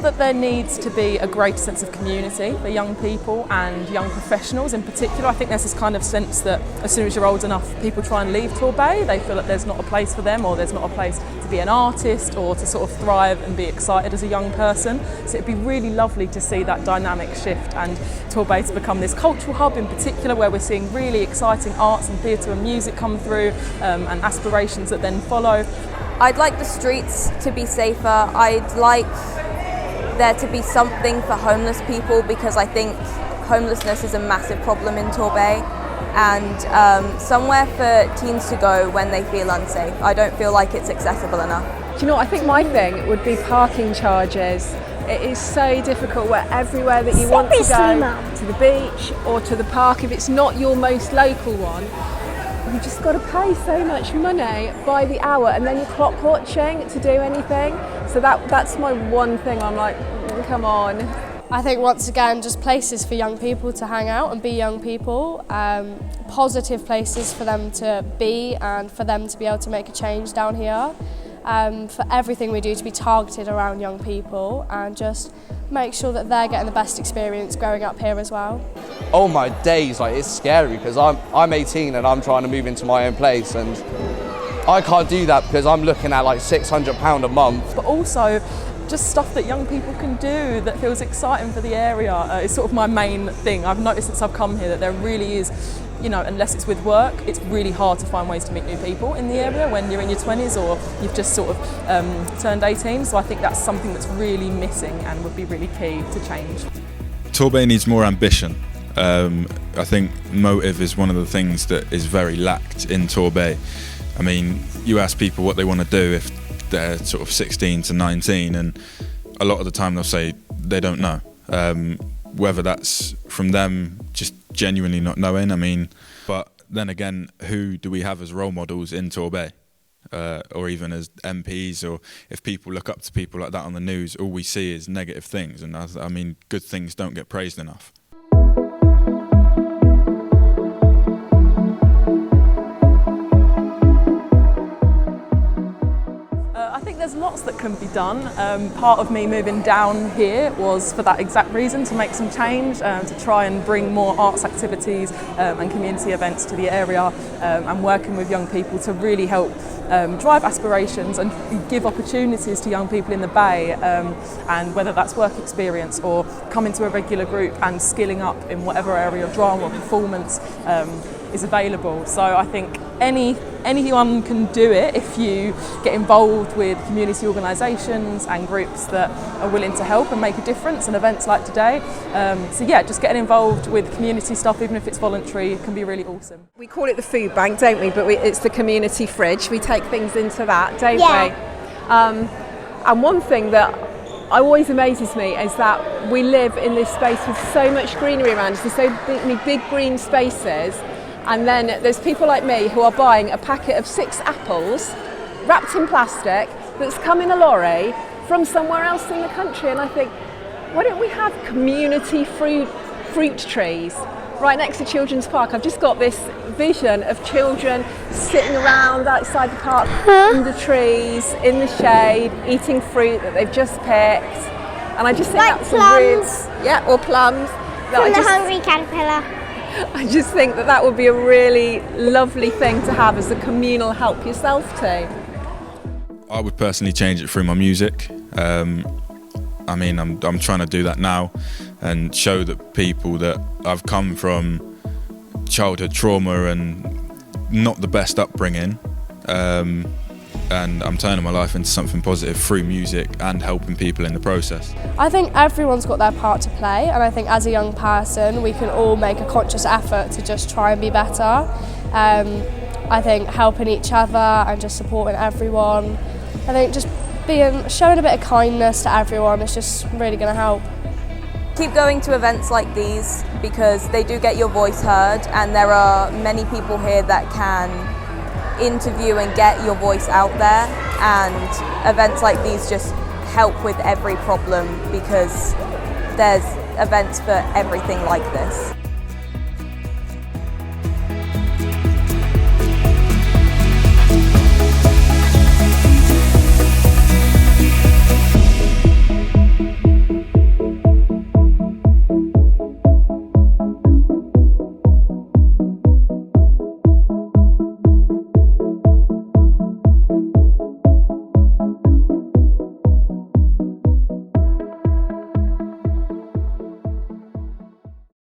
that there needs to be a greater sense of community for young people and young professionals in particular. I think there's this kind of sense that as soon as you're old enough, people try and leave Torbay. They feel that there's not a place for them, or there's not a place to be an artist or to sort of thrive and be excited as a young person. So it'd be really lovely to see that dynamic shift and Torbay to become this cultural hub in particular, where we're seeing really exciting arts and theatre and music come through, and aspirations that then follow. I'd like the streets to be safer. I'd like there to be something for homeless people, because I think homelessness is a massive problem in Torbay, and somewhere for teens to go when they feel unsafe. I don't feel like it's accessible enough. Do you know what, I think my thing would be parking charges. It is so difficult where everywhere that you want to go, to the beach or to the park, if it's not your most local one, you've just got to pay so much money by the hour, and then you're clock watching to do anything. So that's my one thing. I'm like, come on. I think once again, just places for young people to hang out and be young people, positive places for them to be and for them to be able to make a change down here. For everything we do to be targeted around young people and just make sure that they're getting the best experience growing up here as well. Oh my days, like it's scary because I'm 18 and I'm trying to move into my own place, and I can't do that because I'm looking at like £600 a month. But also just stuff that young people can do that feels exciting for the area is sort of my main thing. I've noticed since I've come here that there really is, you know, unless it's with work, it's really hard to find ways to meet new people in the area when you're in your 20s or you've just sort of turned 18. So I think that's something that's really missing and would be really key to change. Torbay needs more ambition. I think motive is one of the things that is very lacked in Torbay. I mean, you ask people what they want to do if they're sort of 16 to 19, and a lot of the time they'll say they don't know. Whether that's from them just genuinely not knowing, I mean, but then again, who do we have as role models in Torbay? Or even as MPs, or if people look up to people like that on the news, all we see is negative things, and I mean, good things don't get praised enough. I think there's lots that can be done. Part of me moving down here was for that exact reason, to make some change, to try and bring more arts activities and community events to the area, and working with young people to really help drive aspirations and give opportunities to young people in the Bay, and whether that's work experience or coming to a regular group and skilling up in whatever area of drama or performance is available. So I think anyone can do it if you get involved with community organisations and groups that are willing to help and make a difference, and events like today. So yeah, just getting involved with community stuff, even if it's voluntary, can be really awesome. We call it the food bank, don't we? But it's the community fridge. We take things into that, don't we? And one thing that always amazes me is that we live in this space with so much greenery around us, and so many big green spaces. And then there's people like me who are buying a packet of 6 apples wrapped in plastic that's come in a lorry from somewhere else in the country. And I think, why don't we have community fruit trees right next to Children's Park? I've just got this vision of children sitting around outside the park under trees, in the shade, eating fruit that they've just picked. And I just think like that's plums. or plums. From the Hungry Caterpillar. I just think that would be a really lovely thing to have as a communal help yourself team. I would personally change it through my music. I mean, I'm trying to do that now and show that people that I've come from childhood trauma and not the best upbringing, and I'm turning my life into something positive through music and helping people in the process. I think everyone's got their part to play, and I think as a young person we can all make a conscious effort to just try and be better. I think helping each other and just supporting everyone, I think just showing a bit of kindness to everyone is just really going to help. Keep going to events like these because they do get your voice heard, and there are many people here that can interview and get your voice out there, and events like these just help with every problem because there's events for everything like this.